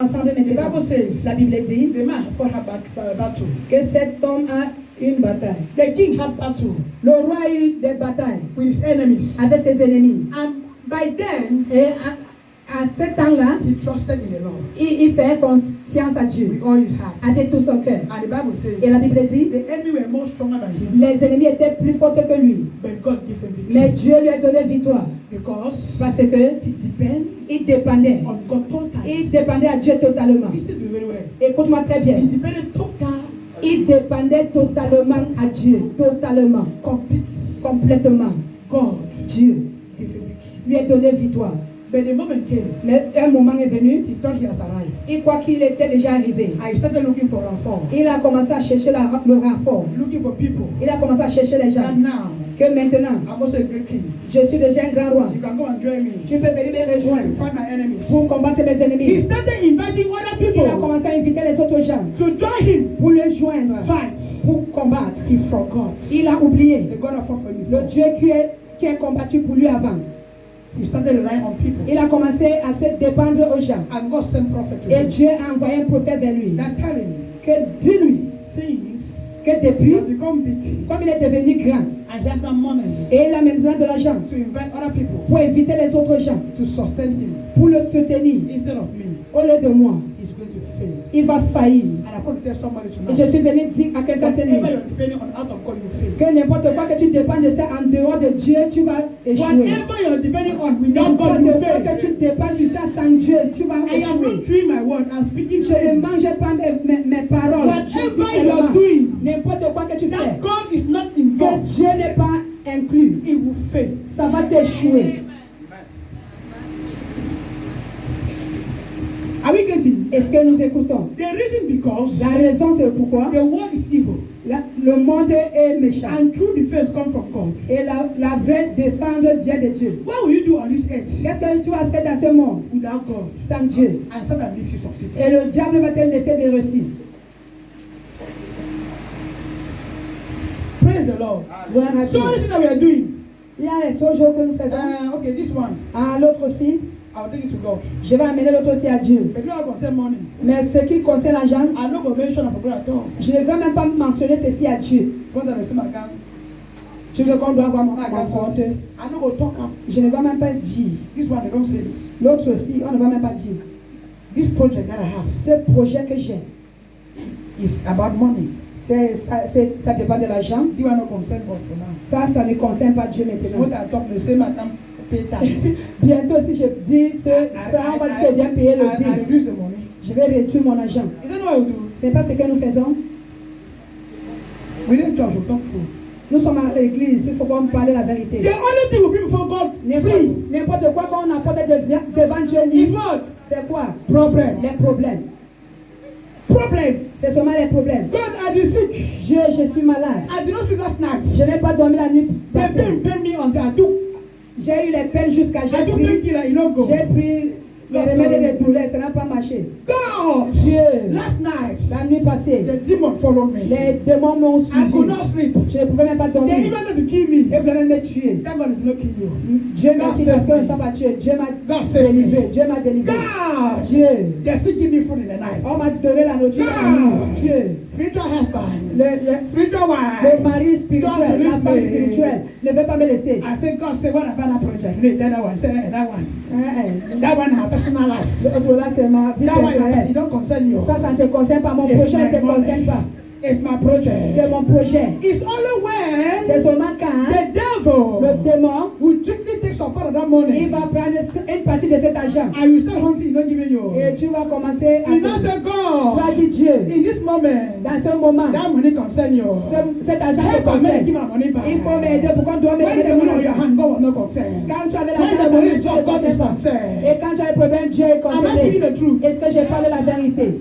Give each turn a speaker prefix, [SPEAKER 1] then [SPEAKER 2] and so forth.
[SPEAKER 1] ensemble maintenant. La Bible dit que cet homme a une bataille.
[SPEAKER 2] The king had battle
[SPEAKER 1] Le roi a eu des batailles
[SPEAKER 2] with his enemies.
[SPEAKER 1] avec ses ennemis.
[SPEAKER 2] And by then,
[SPEAKER 1] Et à ce temps-là,
[SPEAKER 2] he trusted in the Lord
[SPEAKER 1] il fait confiance à Dieu
[SPEAKER 2] with all his heart.
[SPEAKER 1] avec tout son cœur.
[SPEAKER 2] And the Bible says
[SPEAKER 1] Et la Bible dit,
[SPEAKER 2] the enemy were more stronger than him,
[SPEAKER 1] les ennemis étaient plus forts que lui.
[SPEAKER 2] but God gave him
[SPEAKER 1] Mais
[SPEAKER 2] victory.
[SPEAKER 1] Dieu lui a donné victoire.
[SPEAKER 2] Because
[SPEAKER 1] Parce que
[SPEAKER 2] he depended
[SPEAKER 1] il dépendait.
[SPEAKER 2] on God totally.
[SPEAKER 1] Il dépendait à Dieu totalement.
[SPEAKER 2] Listen to me very well.
[SPEAKER 1] Écoute-moi très bien.
[SPEAKER 2] He depended total,
[SPEAKER 1] Il dépendait totalement à Dieu. Totalement.
[SPEAKER 2] completely.
[SPEAKER 1] Complètement.
[SPEAKER 2] God
[SPEAKER 1] Dieu
[SPEAKER 2] gave him victory.
[SPEAKER 1] lui a donné victoire.
[SPEAKER 2] But the moment came,
[SPEAKER 1] Mais un moment est venu,
[SPEAKER 2] he thought he has arrived.
[SPEAKER 1] il croit qu'il était déjà arrivé.
[SPEAKER 2] I started looking for renfort,
[SPEAKER 1] Il a commencé à chercher le renfort.
[SPEAKER 2] looking for people.
[SPEAKER 1] Il a commencé à chercher les gens.
[SPEAKER 2] And now,
[SPEAKER 1] Que maintenant,
[SPEAKER 2] I'm also a great king.
[SPEAKER 1] je suis déjà un grand roi.
[SPEAKER 2] You can go and join me
[SPEAKER 1] Tu peux venir me
[SPEAKER 2] to
[SPEAKER 1] rejoindre
[SPEAKER 2] fight my enemies.
[SPEAKER 1] pour combattre mes
[SPEAKER 2] He
[SPEAKER 1] ennemis.
[SPEAKER 2] started inviting other
[SPEAKER 1] Il a
[SPEAKER 2] people
[SPEAKER 1] commencé à inviter les autres gens
[SPEAKER 2] to join him,
[SPEAKER 1] pour le joindre,
[SPEAKER 2] fight.
[SPEAKER 1] pour combattre.
[SPEAKER 2] He forgot
[SPEAKER 1] Il a oublié
[SPEAKER 2] the God that fought for me.
[SPEAKER 1] le Dieu qui a combattu pour lui avant.
[SPEAKER 2] He started relying on people.
[SPEAKER 1] Il a commencé à se dépendre aux gens.
[SPEAKER 2] And God sent prophet to
[SPEAKER 1] Et
[SPEAKER 2] him.
[SPEAKER 1] Dieu a envoyé un prophète vers lui.
[SPEAKER 2] That tell him,
[SPEAKER 1] Que dis-lui
[SPEAKER 2] since
[SPEAKER 1] que
[SPEAKER 2] he
[SPEAKER 1] depuis,
[SPEAKER 2] has become big
[SPEAKER 1] comme il est devenu grand,
[SPEAKER 2] and he has no money
[SPEAKER 1] et il a maintenant de l'argent
[SPEAKER 2] to invite other people
[SPEAKER 1] pour inviter les autres gens,
[SPEAKER 2] to sustain him
[SPEAKER 1] pour le soutenir,
[SPEAKER 2] instead of me,
[SPEAKER 1] au lieu de moi,
[SPEAKER 2] he's going to fail.
[SPEAKER 1] il va faillir.
[SPEAKER 2] And I want to tell somebody
[SPEAKER 1] Et je
[SPEAKER 2] tonight,
[SPEAKER 1] suis venu dire à quelqu'un cette nuit
[SPEAKER 2] whatever you're depending on out of God, you fail.
[SPEAKER 1] que n'importe quoi que tu dépends de ça en dehors de Dieu, tu vas échouer.
[SPEAKER 2] Whatever you're depending on without God, you
[SPEAKER 1] N'importe quoi
[SPEAKER 2] fail.
[SPEAKER 1] que tu dépends sur ça sans Dieu, tu vas
[SPEAKER 2] I am not
[SPEAKER 1] échouer.
[SPEAKER 2] doing my word. I'm speaking
[SPEAKER 1] Je
[SPEAKER 2] to
[SPEAKER 1] ne
[SPEAKER 2] him.
[SPEAKER 1] mange pas mes paroles. Je dis
[SPEAKER 2] Whatever you're
[SPEAKER 1] seulement,
[SPEAKER 2] doing,
[SPEAKER 1] n'importe quoi que tu
[SPEAKER 2] that
[SPEAKER 1] fais,
[SPEAKER 2] God is not
[SPEAKER 1] que
[SPEAKER 2] involved,
[SPEAKER 1] Dieu n'est pas inclus,
[SPEAKER 2] it will fail.
[SPEAKER 1] ça va t'échouer.
[SPEAKER 2] Are we getting?
[SPEAKER 1] Est-ce que nous écoutons?
[SPEAKER 2] The reason because
[SPEAKER 1] La raison, c'est pourquoi
[SPEAKER 2] the world is evil
[SPEAKER 1] le monde est méchant.
[SPEAKER 2] and true defense comes from God.
[SPEAKER 1] Et la vraie défense vient de Dieu.
[SPEAKER 2] What will you do on this earth
[SPEAKER 1] Qu'est-ce que tu vas faire dans ce monde
[SPEAKER 2] without God?
[SPEAKER 1] sans Dieu?
[SPEAKER 2] And Satan leaves you succeed.
[SPEAKER 1] Et le diable va te laisser de réussir.
[SPEAKER 2] Praise the Lord.
[SPEAKER 1] Gloire à
[SPEAKER 2] So
[SPEAKER 1] Dieu.
[SPEAKER 2] this is what we are doing.
[SPEAKER 1] Il y a les sojos que nous faisons.
[SPEAKER 2] Okay, this one,
[SPEAKER 1] À l'autre aussi,
[SPEAKER 2] I'll take it to God.
[SPEAKER 1] je vais amener l'autre aussi à Dieu.
[SPEAKER 2] But you are concerned money.
[SPEAKER 1] Mais ce qui concerne l'argent,
[SPEAKER 2] I'm not going to mention of God at all.
[SPEAKER 1] je ne vais même pas mentionner ceci à Dieu.
[SPEAKER 2] It's one that I see my account.
[SPEAKER 1] Tu veux qu'on doit avoir mon
[SPEAKER 2] My
[SPEAKER 1] compte?
[SPEAKER 2] account. I'm not going to talk up.
[SPEAKER 1] Je ne vais même pas dire.
[SPEAKER 2] This one, they don't say it.
[SPEAKER 1] L'autre aussi, on ne va même pas dire.
[SPEAKER 2] This project that I have
[SPEAKER 1] Ce projet que j'ai,
[SPEAKER 2] is about money.
[SPEAKER 1] ça dépend de l'argent.
[SPEAKER 2] You are not concerned God for now.
[SPEAKER 1] Ça ne concerne pas Dieu
[SPEAKER 2] So
[SPEAKER 1] maintenant.
[SPEAKER 2] what I talk, the same account pay tax.
[SPEAKER 1] Bientôt, si je dis ça, on va dire que viens payer le
[SPEAKER 2] I
[SPEAKER 1] dîme.
[SPEAKER 2] reduce the money.
[SPEAKER 1] Je vais réduire mon argent.
[SPEAKER 2] Is that what we do?
[SPEAKER 1] C'est pas ce que nous faisons.
[SPEAKER 2] Within church, we talk full.
[SPEAKER 1] Nous sommes à l'église, il faut qu'on parle la vérité.
[SPEAKER 2] The only thing we bring before God free
[SPEAKER 1] N'importe quoi qu'on apporte devant Dieu
[SPEAKER 2] is
[SPEAKER 1] libre,
[SPEAKER 2] what?
[SPEAKER 1] c'est quoi?
[SPEAKER 2] Problem.
[SPEAKER 1] Les problèmes.
[SPEAKER 2] Problem.
[SPEAKER 1] C'est seulement les problèmes.
[SPEAKER 2] God, I did sick.
[SPEAKER 1] Dieu, je suis malade.
[SPEAKER 2] I did not sleep last night.
[SPEAKER 1] Je n'ai pas dormi la nuit
[SPEAKER 2] The
[SPEAKER 1] passée.
[SPEAKER 2] pain paid me until I took.
[SPEAKER 1] J'ai eu les peines jusqu'à
[SPEAKER 2] I took painkiller, you don't go.
[SPEAKER 1] j'ai pris les remèdes de douleur, ça n'a pas marché.
[SPEAKER 2] God,
[SPEAKER 1] Dieu,
[SPEAKER 2] last night,
[SPEAKER 1] la nuit passée,
[SPEAKER 2] the demon followed me.
[SPEAKER 1] les démons m'ont
[SPEAKER 2] I could
[SPEAKER 1] suivi.
[SPEAKER 2] not sleep.
[SPEAKER 1] Je ne pouvais même pas
[SPEAKER 2] They
[SPEAKER 1] dormir.
[SPEAKER 2] even tried to kill me.
[SPEAKER 1] Ils voulaient même me tuer.
[SPEAKER 2] Thank God it did not kill you.
[SPEAKER 1] Dieu merci parce qu'on ne t'a pas tué. Dieu m'a
[SPEAKER 2] God saved me.
[SPEAKER 1] délivré. Dieu m'a délivré.
[SPEAKER 2] God,
[SPEAKER 1] Dieu,
[SPEAKER 2] they still give me food in the night.
[SPEAKER 1] on m'a donné la nourriture la nuit. Dieu,
[SPEAKER 2] Spiritual husband,
[SPEAKER 1] le
[SPEAKER 2] spiritual
[SPEAKER 1] le
[SPEAKER 2] wife.
[SPEAKER 1] mari spirituel, la femme spirituelle, ne veut pas me laisser.
[SPEAKER 2] I said, God said, what about that project? You know, that one. Say, that one.
[SPEAKER 1] Hein,
[SPEAKER 2] That one, my personal life.
[SPEAKER 1] l'autre là, c'est ma vie
[SPEAKER 2] That one, it
[SPEAKER 1] personnelle.
[SPEAKER 2] don't concern you.
[SPEAKER 1] Ça ne te concerne pas. Mon
[SPEAKER 2] It's
[SPEAKER 1] projet ne
[SPEAKER 2] my
[SPEAKER 1] te
[SPEAKER 2] money.
[SPEAKER 1] concerne pas.
[SPEAKER 2] It's my project.
[SPEAKER 1] C'est mon projet.
[SPEAKER 2] It's only when
[SPEAKER 1] C'est seulement quand
[SPEAKER 2] the devil
[SPEAKER 1] le démon,
[SPEAKER 2] will strictly take some part of that
[SPEAKER 1] il
[SPEAKER 2] money
[SPEAKER 1] va prendre une partie de cet argent.
[SPEAKER 2] and you start hunting, not giving you.
[SPEAKER 1] Et tu vas commencer à...
[SPEAKER 2] And I said,
[SPEAKER 1] Tu
[SPEAKER 2] God,
[SPEAKER 1] vas dire Dieu,
[SPEAKER 2] in this moment,
[SPEAKER 1] dans ce moment,
[SPEAKER 2] that money concern you.
[SPEAKER 1] cet argent te
[SPEAKER 2] Help me
[SPEAKER 1] concerne.
[SPEAKER 2] give my money back.
[SPEAKER 1] Il faut m'aider pour qu'on doit me
[SPEAKER 2] When
[SPEAKER 1] donner
[SPEAKER 2] the
[SPEAKER 1] mon
[SPEAKER 2] money on your
[SPEAKER 1] argent.
[SPEAKER 2] hand, God will not concern.
[SPEAKER 1] Quand tu avais
[SPEAKER 2] When
[SPEAKER 1] l'argent
[SPEAKER 2] the
[SPEAKER 1] dans
[SPEAKER 2] money
[SPEAKER 1] Dieu
[SPEAKER 2] is
[SPEAKER 1] ne
[SPEAKER 2] God, God is
[SPEAKER 1] concerne pas.
[SPEAKER 2] concerned.
[SPEAKER 1] Et quand tu as un problème, Dieu est
[SPEAKER 2] Am I speaking
[SPEAKER 1] concerné.
[SPEAKER 2] the truth?
[SPEAKER 1] Est-ce que je parle la vérité?